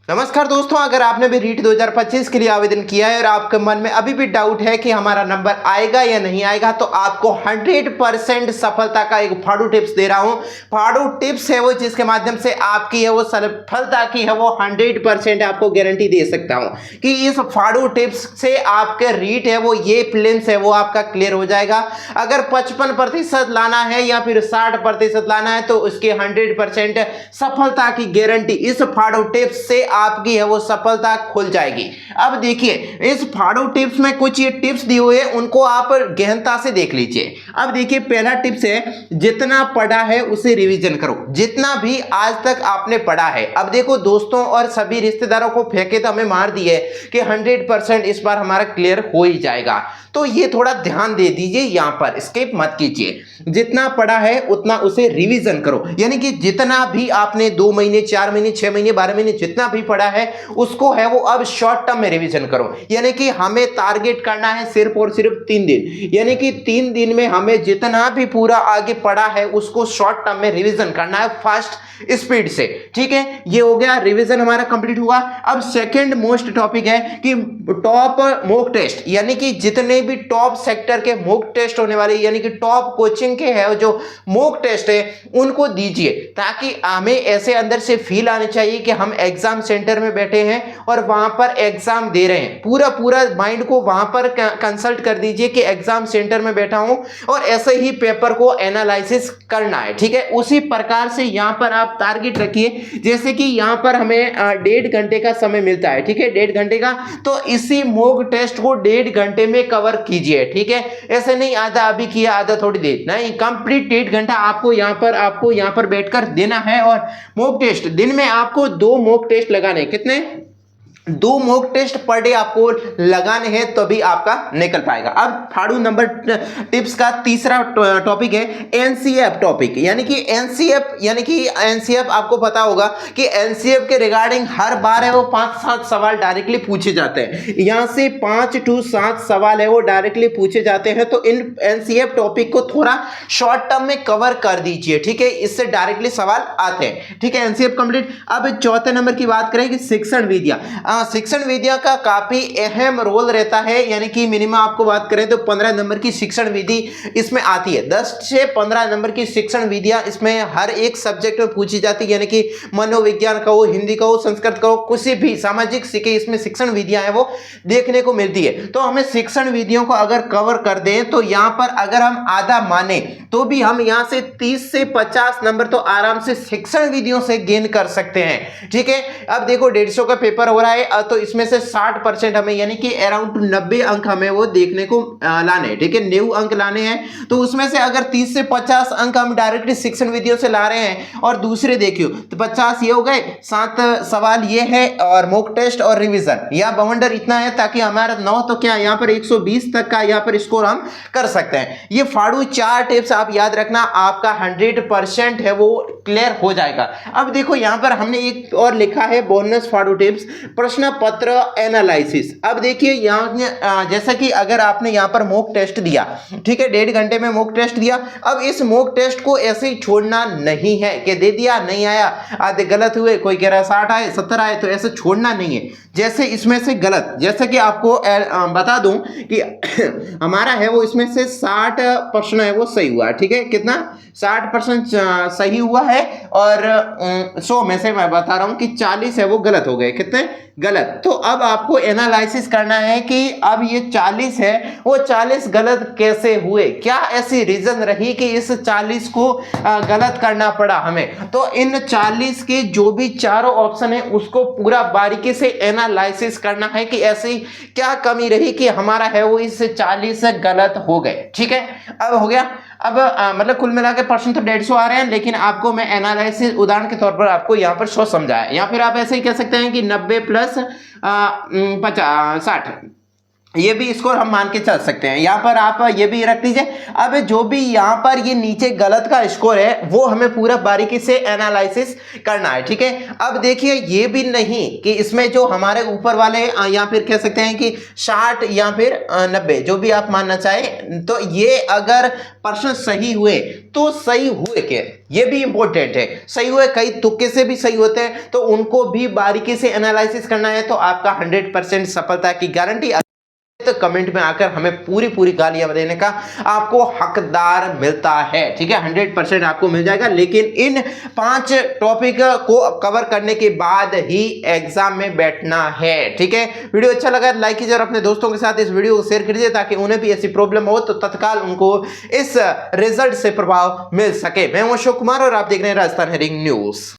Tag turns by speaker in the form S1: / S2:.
S1: नमस्कार दोस्तों, अगर आपने भी रीट 2025 के लिए आवेदन किया है और आपके मन में अभी भी डाउट है कि हमारा नंबर आएगा या नहीं आएगा, तो आपको 100% सफलता का एक फाड़ू टिप्स दे रहा हूं। फाड़ू टिप्स है वो जिसके माध्यम से आपकी है वो सफलता की है वो 100% आपको गारंटी दे सकता हूं कि इस फाड़ू टिप्स से आपके रीट है वो ये प्रीलिम्स है वो आपका क्लियर हो जाएगा। अगर 55% लाना है या फिर 60% लाना है तो उसके 100% सफलता की गारंटी इस फाड़ू टिप्स से आपकी है वो सफलता खुल जाएगी। अब देखिए, इस फाड़ू टिप्स में कुछ ये टिप्स दिए हुए हैं, उनको आप गहनता से देख लीजिए। अब देखिए, पहला टिप्स है जितना पढ़ा है उसे रिवीजन करो, जितना भी आज तक आपने पढ़ा है। अब देखो दोस्तों और सभी रिश्तेदारों को फेंके तो हमें मार दिए कि 100% इस बार हमारा क्लियर हो ही जाएगा, तो ये थोड़ा ध्यान दे दीजिए, यहां पर स्किप मत कीजिए। जितना पढ़ा है उतना उसे रिवीजन करो, यानी कि जितना भी आपने 2 महीने 4 महीने 6 महीने 12 महीने जितना भी पढ़ा है उसको है वो अब शॉर्ट टर्म में रिवीजन करो। यानी कि हमें टारगेट करना है सिर्फ और सिर्फ 3 दिन, यानी कि 3 दिन में हमें जितना भी पूरा आगे पढ़ा है उसको शॉर्ट टर्म में रिवीजन करना है फास्ट स्पीड से। ठीक है, ये हो गया, रिवीजन हमारा कंप्लीट हुआ। अब सेकंड मोस्ट टॉपिक है कि टॉप मॉक टेस्ट, यानी कि जितने भी टॉप सेक्टर के मॉक टेस्ट होने वाले, यानी कि टॉप कोचिंग के है जो मॉक टेस्ट है उनको दीजिए, ताकि हमें ऐसे अंदर से फील आनी चाहिए कि हम एग्जाम सेंटर में बैठे हैं और वहां पर एग्जाम दे रहे हैं। पूरा पूरा माइंड को वहां पर कंसल्ट कर दीजिए कि एग्जाम सेंटर में बैठा हूं और ऐसे ही पेपर को एनालिसिस करना है। ठीक है, उसी प्रकार से यहां पर आप टारगेट रखिए। जैसे कि यहां पर हमें 1.5 घंटे का समय मिलता है, ठीक है, 1.5 घंटे का, तो इसी मॉक टेस्ट को 1.5 घंटे में कवर कीजिए। ठीक है, ऐसे नहीं आधा अभी किया आधा थोड़ी देर, नहीं, कंप्लीट 1.5 घंटा आपको यहां पर बैठकर देना है। और मॉक टेस्ट दिन में आपको 2 मॉक टेस्ट लगाने, कितने, 2 मॉक टेस्ट पर डे आपको लगाने हैं, तभी आपका निकल पाएगा। अब फाड़ू नंबर टिप्स का तीसरा टॉपिक है एनसीएफ टॉपिक, यानी कि एनसीएफ आपको पता होगा कि एनसीएफ के रिगार्डिंग हर बार है वो 5-7 सवाल डायरेक्टली पूछे जाते हैं। यहां से 5 to 7 सवाल है वो डायरेक्टली पूछे जाते हैं, तो इन एनसीएफ टॉपिक को थोड़ा शॉर्ट टर्म में कवर कर दीजिए। ठीक है, इससे डायरेक्टली सवाल आते हैं। ठीक है, एनसीएफ कंप्लीट। अब चौथे नंबर की बात करें कि शिक्षण विद्या, शिक्षण विद्या का काफी अहम रोल रहता है, यानी कि मिनिमम आपको बात करें तो 15 नंबर की शिक्षण विधि इसमें आती है। 10 से 15 नंबर की शिक्षण विद्या इसमें हर एक सब्जेक्ट में पूछी जाती है, यानी कि मनोविज्ञान का हो, हिंदी का हो, संस्कृत का हो, किसी भी सामाजिक सीखे इसमें शिक्षण विधियां है वो देखने को मिलती है। तो हमें शिक्षण विधियों को अगर कवर कर दें तो यहां पर अगर हम आधा माने तो भी हम यहां से 30 से 50 नंबर तो आराम से शिक्षण विधियों से गेन कर सकते हैं। ठीक है, अब देखो 150 का पेपर हो रहा है, तो इसमें से 60% हमें, यानी कि अराउंड 90 अंक हमें वो देखने को लाने हैं। ठीक है, 90 अंक लाने हैं, तो उसमें से अगर 30 से 50 अंक हम डायरेक्टली शिक्षण विधियों से ला रहे हैं और दूसरे देखियो तो 50 ये हो गए, 7 सवाल ये है और मॉक टेस्ट और रिवीजन, या बवंडर इतना है ताकि हमारा 9 तो क्या यहाँ पर 120 तक का यहाँ पर स्कोर हम कर सकते हैं। ये फाड़ू 4 टिप्स आप याद रखना, आपका 100% है वो क्लियर हो जाएगा। अब देखो यहाँ पर हमने एक और लिखा है बोनस फाड़ू टिप्स, प्रश्न पत्र एनालिसिस। अब देखिए यहाँ जैसा कि अगर आपने यहाँ पर मॉक टेस्ट दिया, ठीक है, 1.5 घंटे में मॉक टेस्ट दिया, अब इस मॉक टेस्ट को ऐसे ही छोड़ना नहीं है कि दे दिया नहीं आया, आधे गलत हुए, कोई कह रहा है 60 आए 70 आए, तो ऐसे छोड़ना नहीं है। जैसे इसमें से गलत, जैसे कि आपको बता दूं कि हमारा है वो इसमें से 60 प्रश्न है वो सही हुआ, ठीक है, कितना 60% सही हुआ है और 100 में से मैं बता रहा हूं कि 40 है वो गलत हो गए, कितने गलत। तो अब आपको एनालिसिस करना है कि अब ये 40 है वो 40 गलत कैसे हुए, क्या ऐसी रीजन रही कि इस 40 को गलत करना पड़ा हमें। तो इन 40 के जो भी चारों ऑप्शन है उसको पूरा बारीकी से एनालिसिस करना है कि ऐसी क्या कमी रही कि हमारा है वो इस 40 से गलत हो गए। ठीक है, अब हो गया। अब मतलब कुल मिला के प्रश्न तो 150 आ रहे हैं, लेकिन आपको मैं एनालिसिस उदाहरण के तौर पर आपको यहाँ पर 100 समझाया, या फिर आप ऐसे ही कह सकते हैं कि 90 प्लस 50 60, ये भी स्कोर हम मान के चल सकते हैं। यहाँ पर आप ये भी रख लीजिए। अब जो भी यहाँ पर ये नीचे गलत का स्कोर है वो हमें पूरा बारीकी से एनालिसिस करना है, ठीक है। अब देखिए ये भी नहीं कि इसमें जो हमारे ऊपर वाले या फिर कह सकते हैं कि 60 या फिर 90 जो भी आप मानना चाहें, तो ये अगर प्रश्न सही हुए तो सही हुए क्या, ये भी इंपॉर्टेंट है। सही हुए, कई तुक्के से भी सही होते हैं, तो उनको भी बारीकी से एनालिसिस करना है, तो आपका 100% सफलता की गारंटी। तो कमेंट में आकर हमें पूरी गालियां देने का आपको हकदार मिलता है, ठीक है। 100% आपको मिल जाएगा, लेकिन इन 5 टॉपिक को कवर करने के बाद ही एग्जाम में बैठना है, ठीक है। वीडियो अच्छा लगा लाइक कीजिए और अपने दोस्तों के साथ इस वीडियो को शेयर कीजिए ताकि उन्हें भी ऐसी प्रॉब्लम हो तो तत्काल उनको इस रिजल्ट से प्रभाव मिल सके। मैं हूं अशोक कुमार और आप देख रहे हैं राजस्थान हेरिंग न्यूज।